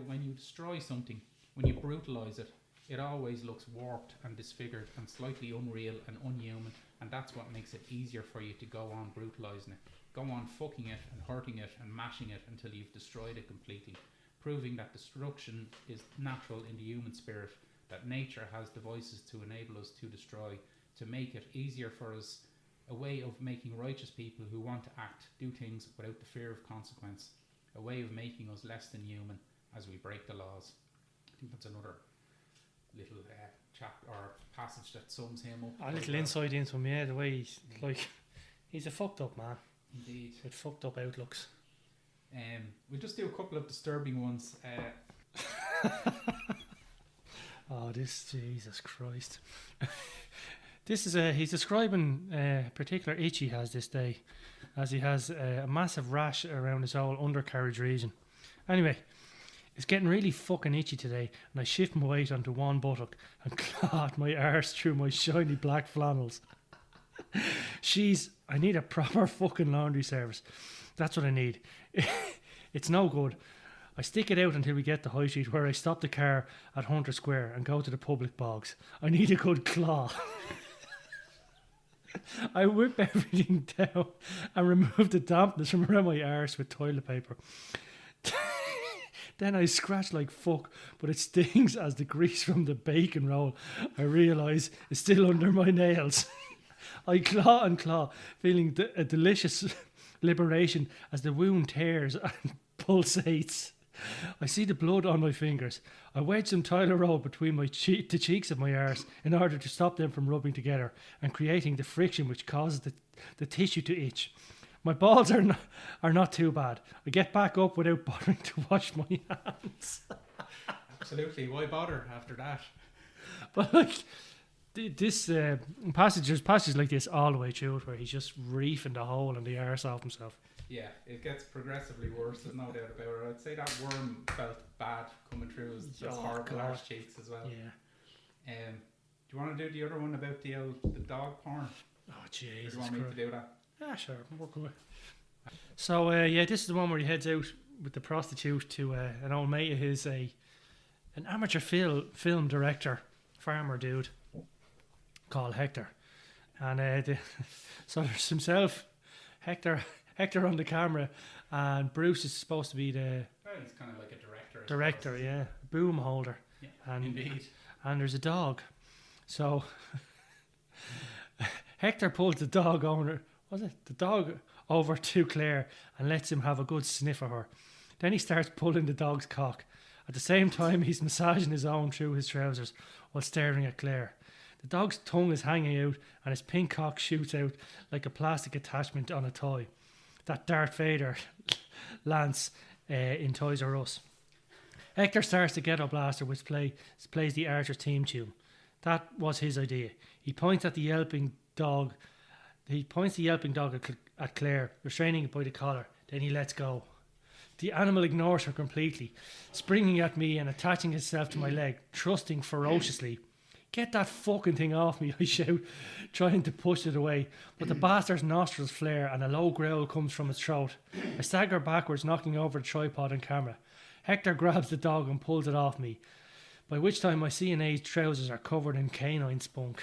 when you destroy something, when you brutalise it, it always looks warped and disfigured and slightly unreal and unhuman, and that's what makes it easier for you to go on brutalising it. Go on fucking it and hurting it and mashing it until you've destroyed it completely, proving that destruction is natural in the human spirit, that nature has devices to enable us to destroy, to make it easier for us, a way of making righteous people who want to act, do things without the fear of consequence, a way of making us less than human as we break the laws. I think that's another little chapter or passage that sums him up. A little insight into him, yeah, the way he's he's a fucked up man. Indeed. With fucked up outlooks. We'll just do a couple of disturbing ones. Oh, Jesus Christ. This is he's describing a particular itch he has this day, as he has a massive rash around his whole undercarriage region. Anyway, it's getting really fucking itchy today, and I shift my weight onto one buttock and clawed my arse through my shiny black flannels. I need a proper fucking laundry service. That's what I need. It's no good. I stick it out until we get to High Street, where I stop the car at Hunter Square and go to the public bogs. I need a good claw. I whip everything down and remove the dampness from around my arse with toilet paper. Then I scratch like fuck, but it stings as the grease from the bacon roll, I realise, is still under my nails. I claw and claw, feeling a delicious liberation as the wound tears and pulsates. I see the blood on my fingers. I wedge some toilet roll between the cheeks of my arse in order to stop them from rubbing together and creating the friction which causes the tissue to itch. My balls are not too bad. I get back up without bothering to wash my hands. Absolutely. Why bother after that? But like this passages like this all the way through it, where he's just reefing the hole in the arse off himself. Yeah, it gets progressively worse. There's no doubt about it. I'd say that worm felt bad coming through his horrible arse cheeks as well. Yeah. Do you want to do the other one about the dog porn? Oh Jesus! Do you want me to do that? Yeah, sure. Work away. So this is the one where he heads out with the prostitute to an old mate of his, an amateur film director, farmer dude called Hector, and so there's himself, Hector on the camera, and Bruce is supposed to be the he's kind of like a director, yeah, boom holder, yeah, and indeed, and there's a dog, so Hector pulls the dog over to Claire and lets him have a good sniff of her. Then he starts pulling the dog's cock. At the same time, he's massaging his own through his trousers while staring at Claire. The dog's tongue is hanging out and his pink cock shoots out like a plastic attachment on a toy. That Darth Vader lance in Toys R Us. Hector starts the Ghetto Blaster, which plays the Archer's theme tune. That was his idea. He points the yelping dog at Claire, restraining it by the collar. Then he lets go. The animal ignores her completely, springing at me and attaching itself to my leg, thrusting ferociously. Get that fucking thing off me, I shout, trying to push it away. But the bastard's nostrils flare and a low growl comes from its throat. I stagger backwards, knocking over the tripod and camera. Hector grabs the dog and pulls it off me, by which time my C&A's trousers are covered in canine spunk.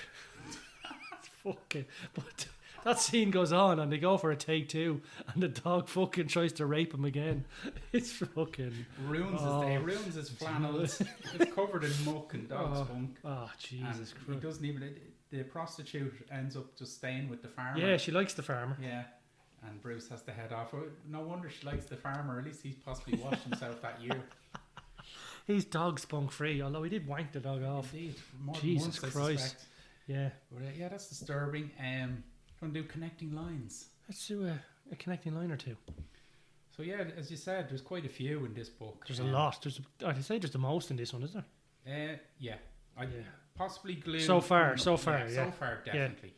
Fucking... But that scene goes on and they go for a take two and the dog fucking tries to rape him again. It's fucking... Ruins his day, ruins his flannels. It's covered in muck and dog spunk. Oh, Jesus Christ. He doesn't even... The prostitute ends up just staying with the farmer. Yeah, she likes the farmer. Yeah. And Bruce has to head off. No wonder she likes the farmer. At least he's possibly washed himself that year. He's dog spunk free, although he did wank the dog off. Indeed. More Jesus than once, Christ. Yeah. But yeah, that's disturbing. Going to do connecting lines. Let's do a connecting line or two. So yeah, as you said, there's quite a few in this book. There's a lot. I'd say there's the most in this one, isn't there? Yeah. Possibly Glue. So far, yeah. So far, definitely.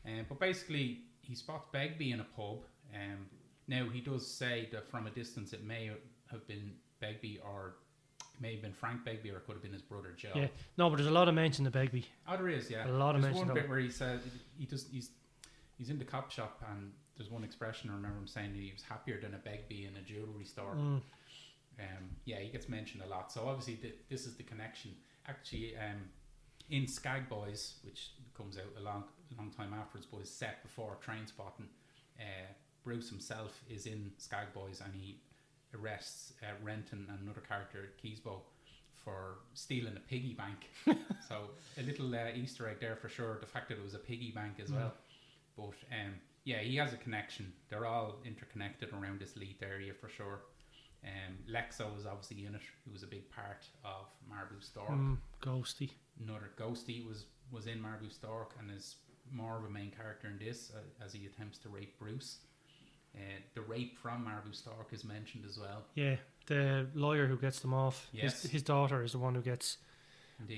Yeah. But basically, he spots Begbie in a pub. Now, he does say that from a distance it may have been Begbie, or it may have been Frank Begbie, or it could have been his brother Joe. Yeah. No, but there's a lot of mention of Begbie. Oh, there is, yeah. A lot of mention. There's one bit where he said he's in the cop shop, and there's one expression I remember him saying that he was happier than a Begbie in a jewellery store. Yeah, he gets mentioned a lot. So obviously this is the connection. Actually, in Skag Boys, which comes out a long time afterwards, but is set before Trainspotting, Bruce himself is in Skag Boys and he arrests Renton and another character, Keysbo, for stealing a piggy bank. So a little Easter egg there for sure, the fact that it was a piggy bank as well. But yeah, he has a connection. They're all interconnected around this Leith area for sure. Lexo was obviously in it. He was a big part of Marbu Stork. Ghosty. Another Ghosty was in Marbu Stork and is more of a main character in this as he attempts to rape Bruce. The rape from Marbu Stork is mentioned as well. Yeah, the lawyer who gets them off. Yes. His daughter is the one who gets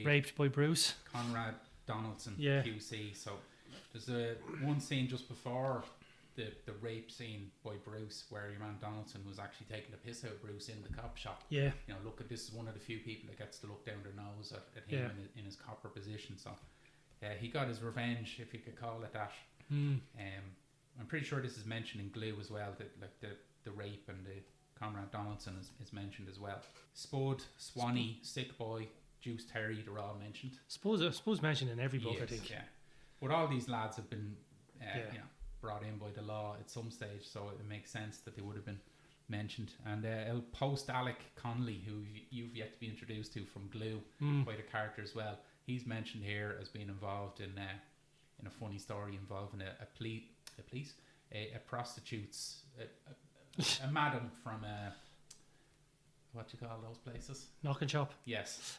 raped by Bruce. Conrad Donaldson, yeah. QC. So there's one scene just before the rape scene by Bruce where your man Donaldson was actually taking the piss out of Bruce in the cop shop. Yeah. You know, look at this is one of the few people that gets to look down their nose at him in his copper position. So he got his revenge, if you could call it that. I'm pretty sure this is mentioned in Glue as well, that like the rape and the Conrad Donaldson is mentioned as well. Spud, Swanee, Sick Boy, Juice Terry, they're all mentioned. Suppose mentioned in every book, I think. Yeah. But all these lads have been brought in by the law at some stage, so it makes sense that they would have been mentioned, and El Post Alec Connolly, who you've yet to be introduced to from Glue, quite a character as well. He's mentioned here as being involved in a funny story involving a prostitute's a madam from what do you call those places? Knock and Chop. Yes,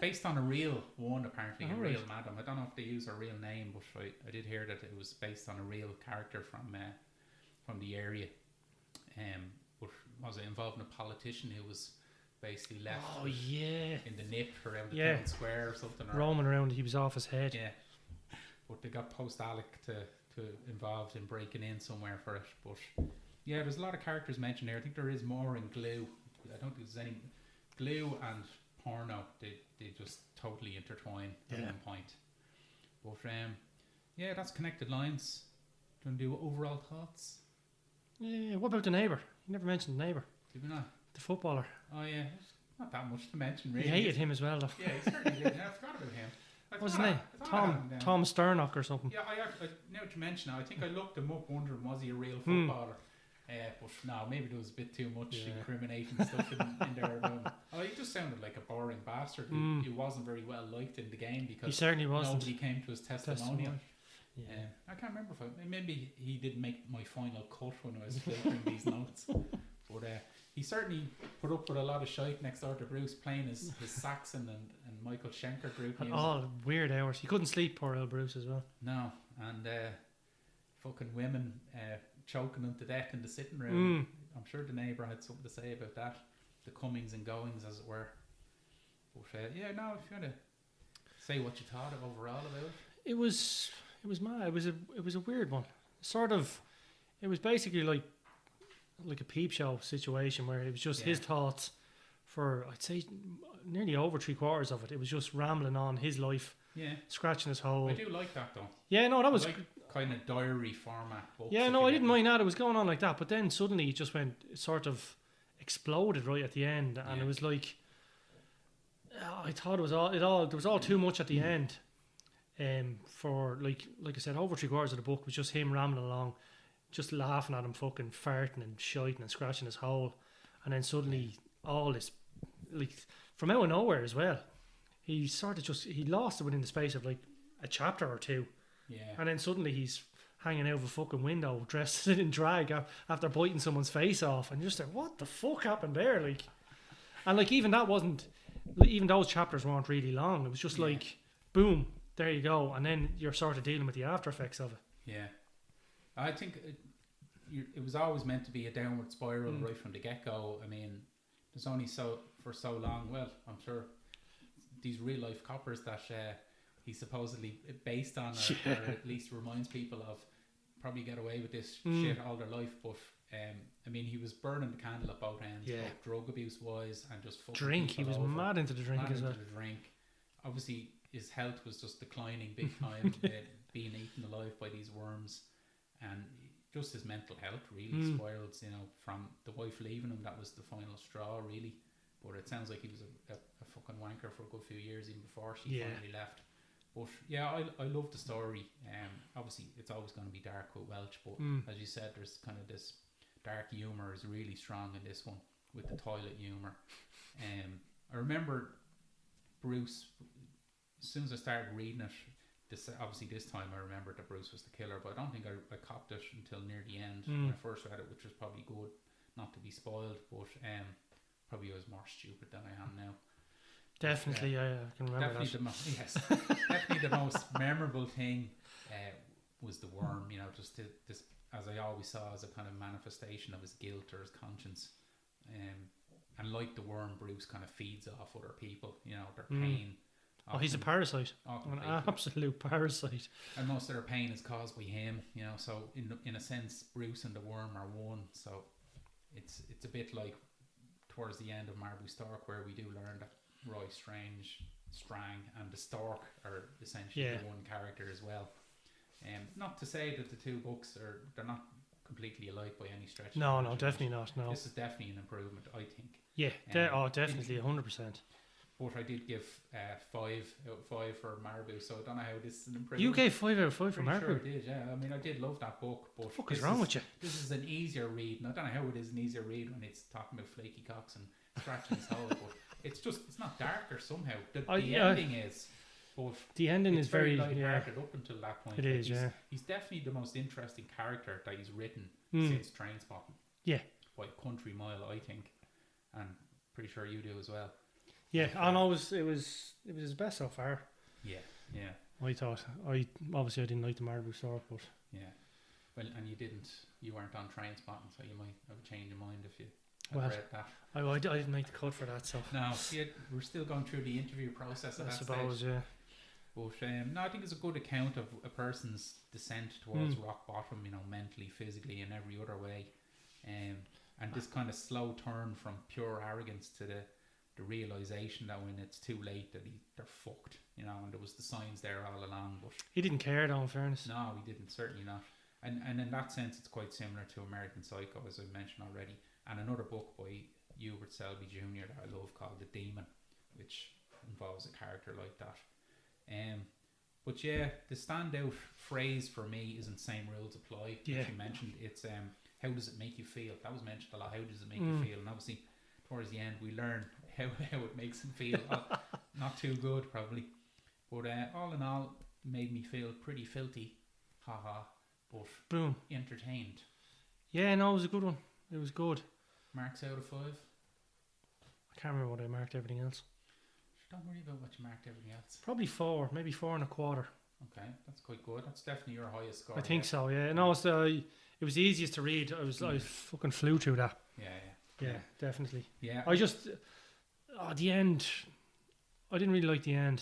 based on a real one apparently, a real madam. I don't know if they use her real name, but I did hear that it was based on a real character from the area. But was it involving a politician who was basically left in the nip around the town square or something, roaming around? He was off his head. Yeah, but they got Post Alec to involved in breaking in somewhere for it. But yeah, there's a lot of characters mentioned here. I think there is more in Glue. I don't think there's any Glue and porno. They just totally intertwine at one point. But yeah, that's Connected Lines. Do you want to do overall thoughts? Yeah. What about the neighbour? You never mentioned the neighbour. Did we not? The footballer. Oh yeah, not that much to mention really. You hated him as well though. Yeah, he certainly did. I forgot about him. What's his name? Tom Sternock or something. Yeah, I now that you mention it, I think I looked him up wondering was he a real footballer. But no, maybe there was a bit too much incriminating stuff in there about him. Oh, he just sounded like a boring bastard who wasn't very well liked in the game because he certainly wasn't. Nobody came to his testimonial. Yeah. I can't remember if maybe he didn't make my final cut when I was filtering these notes. But he certainly put up with a lot of shite next door to Bruce playing his Saxon and Michael Schenker group music. All weird hours. He couldn't sleep, poor old Bruce as well. No, and fucking women choking him to death in the sitting room. I'm sure the neighbour had something to say about that. The comings and goings, as it were. But if you want to say what you thought of overall about it. It was mad. It was a weird one. It was basically like a peep show situation where it was just his thoughts for, I'd say, nearly over 3/4 of it. It was just rambling on his life, scratching his hole. I do like that though. Yeah, no, that was kind of diary format books. Yeah, no, I didn't mind that. It was going on like that, but then suddenly it just it sort of exploded right at the end, and it was like I thought there was all too much at the end. For like I said, over 3/4 of the book was just him rambling along, just laughing at him fucking farting and shiting and scratching his hole, and then suddenly all this, like, from out of nowhere as well, he sort of he lost it within the space of like a chapter or two, and then suddenly he's hanging out of a fucking window dressed in drag after biting someone's face off, and you're just like, what the fuck happened there? Like, and like even those chapters weren't really long. It was just like boom, there you go, and then you're sort of dealing with the after effects of it. Yeah, I think it was always meant to be a downward spiral right from the get-go. I mean, there's only for so long. Well, I'm sure these real life coppers that he's supposedly based on, or at least reminds people of, probably get away with this shit all their life. But I mean, he was burning the candle at both ends, both drug abuse wise and just fucking drink. He was mad into the drink as well. Obviously, his health was just declining big time, being eaten alive by these worms, and just his mental health really spiraled. From the wife leaving him, that was the final straw, really. But it sounds like he was a fucking wanker for a good few years even before she finally left. But yeah, I love the story. Obviously, it's always going to be dark with Welch, but as you said, there's kind of this dark humour is really strong in this one with the toilet humour. I remember Bruce, as soon as I started reading it, this time I remembered that Bruce was the killer, but I don't think I copped it until near the end when I first read it, which was probably good not to be spoiled, but probably I was more stupid than I am now. Definitely, I can remember that. Definitely the most memorable thing was the worm, just this, as I always saw, as a kind of manifestation of his guilt or his conscience. And like the worm, Bruce kind of feeds off other people, their pain. Oh, he's a parasite. An absolute parasite. And most of their pain is caused by him, so in a sense, Bruce and the worm are one. So it's a bit like towards the end of Marbu Stork, where we do learn that Roy Strange, Strang and the Stork are essentially the one character as well. Not to say that the two books they're not completely alike by any stretch. No, definitely not. No, this is definitely an improvement, I think. Yeah, definitely 100%. But I did give 5 out of 5 for Marabou, so I don't know how this is an improvement. You gave 5 out of 5 for Pretty Marco. sure I did, yeah. I mean, I did love that book, but What the fuck is wrong with you? This is an easier read, and I don't know how it is an easier read when it's talking about flaky cocks and scratching his hole, but it's not darker somehow. The ending is, but the ending is very light-hearted up until that point. It is, yeah. He's definitely the most interesting character that he's written since Trainspotting. Yeah. By a country mile, I think, and pretty sure you do as well. Yeah, and it was his best so far. Yeah, yeah. I thought. I didn't like the Marabou sword, but yeah. Well, and you weren't on Trainspotting, so you might have a change of mind if you had read that. I didn't make the cut for that, so. No, we're still going through the interview process at that suppose, stage. yeah. But no, I think it's a good account of a person's descent towards rock bottom, mentally, physically, and every other way. And this kind of slow turn from pure arrogance to the realisation that when it's too late that they're fucked, and there was the signs there all along. But he didn't care, though, in fairness. No, he didn't, certainly not. And in that sense, it's quite similar to American Psycho, as I mentioned already. And another book by Hubert Selby Jr. that I love called The Demon, which involves a character like that. But yeah, the standout phrase for me isn't same rules apply. Yeah. As you mentioned, it's how does it make you feel? That was mentioned a lot. How does it make you feel? And obviously, towards the end, we learn how it makes him feel. Not too good, probably. But all in all, made me feel pretty filthy. Haha. But boom, entertained. Yeah, no, it was a good one. It was good. Marks out of 5? I can't remember what I marked everything else. Don't worry about what you marked everything else. Probably 4, maybe 4.25. Okay, that's quite good. That's definitely your highest score. I think so. Yeah, no, it was the easiest to read. I fucking flew through that. Yeah, definitely. Yeah, I just the end. I didn't really like the end.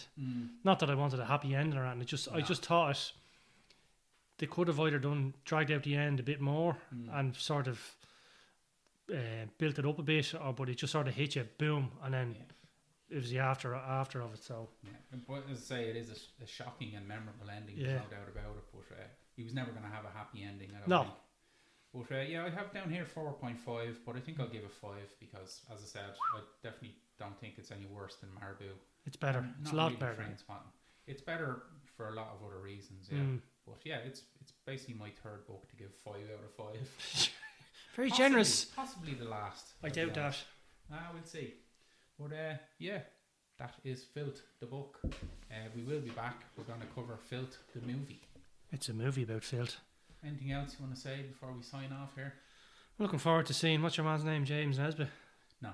Not that I wanted a happy ending or anything. I just thought they could have either dragged out the end a bit more and sort of built it up a bit, but it just sort of hit you, boom, and then it was the after of it. So but as I say, it is a shocking and memorable ending. There's no doubt about it. But he was never going to have a happy ending. I don't think. But I have down here 4.5, but I think I'll give it 5 because, as I said, I definitely don't think it's any worse than Marabou. It's better. It's a lot better. It's better for a lot of other reasons. Yeah, but yeah, it's basically my third book to give 5 out of 5. Very generous. Possibly the last. I doubt that. We'll see. But yeah, that is Filth, the book. We will be back. We're going to cover Filth, the movie. It's a movie about Filth. Anything else you want to say before we sign off here? I'm looking forward to seeing, what's your man's name, James Nesbitt? No,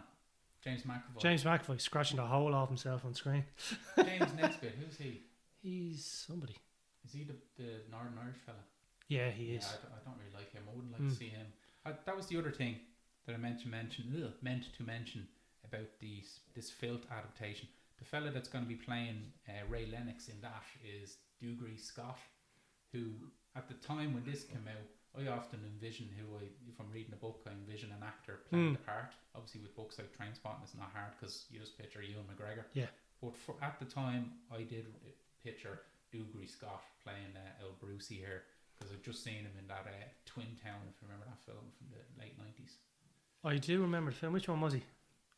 James McAvoy. James McAvoy scratching the hole off himself on screen. James Nesbitt, who's he? He's somebody. Is he the Northern Irish fella? Yeah, he is. I don't really like him. I wouldn't like to see him. That was the other thing that I meant to mention about this Filth adaptation. The fella that's going to be playing Ray Lennox in that is Dougray Scott, who at the time when this came out, I often envision if I'm reading a book, I envision an actor playing the part. Obviously with books like Trainspotting, it's not hard because you just picture Ewan McGregor. Yeah. But at the time, I did picture Dougray Scott playing El Brucey here, because I've just seen him in that Twin Town, if you remember that film from the late 90s. I do remember the film. Which one was he?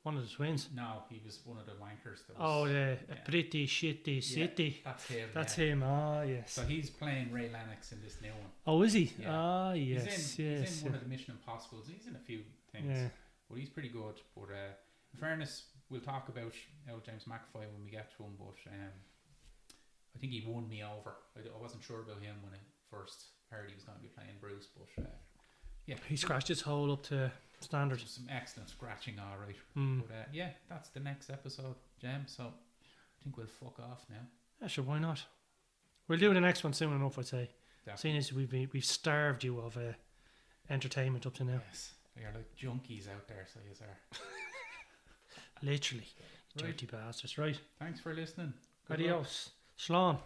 One of the twins? No, he was one of the wankers. Pretty shitty city. That's him. That's him. Ah, yes. So he's playing Ray Lennox in this new one. Oh, is he? Yeah. Ah, yes. He's in one of the Mission Impossibles. He's in a few things. Yeah. But he's pretty good. But in fairness, we'll talk about James McAvoy when we get to him. But I think he won me over. I wasn't sure about him when I first heard he was going to be playing Bruce. But he scratched his hole up to standard. Some excellent scratching, all right. But that's the next episode, James. So I think we'll fuck off now. Yeah, sure. Why not? We'll do the next one soon enough, I'd say. Definitely. Seeing as we've starved you of entertainment up to now. Yes, you're like junkies out there, so you are. Literally, dirty bastards. Right. Thanks for listening. Adios. Slán.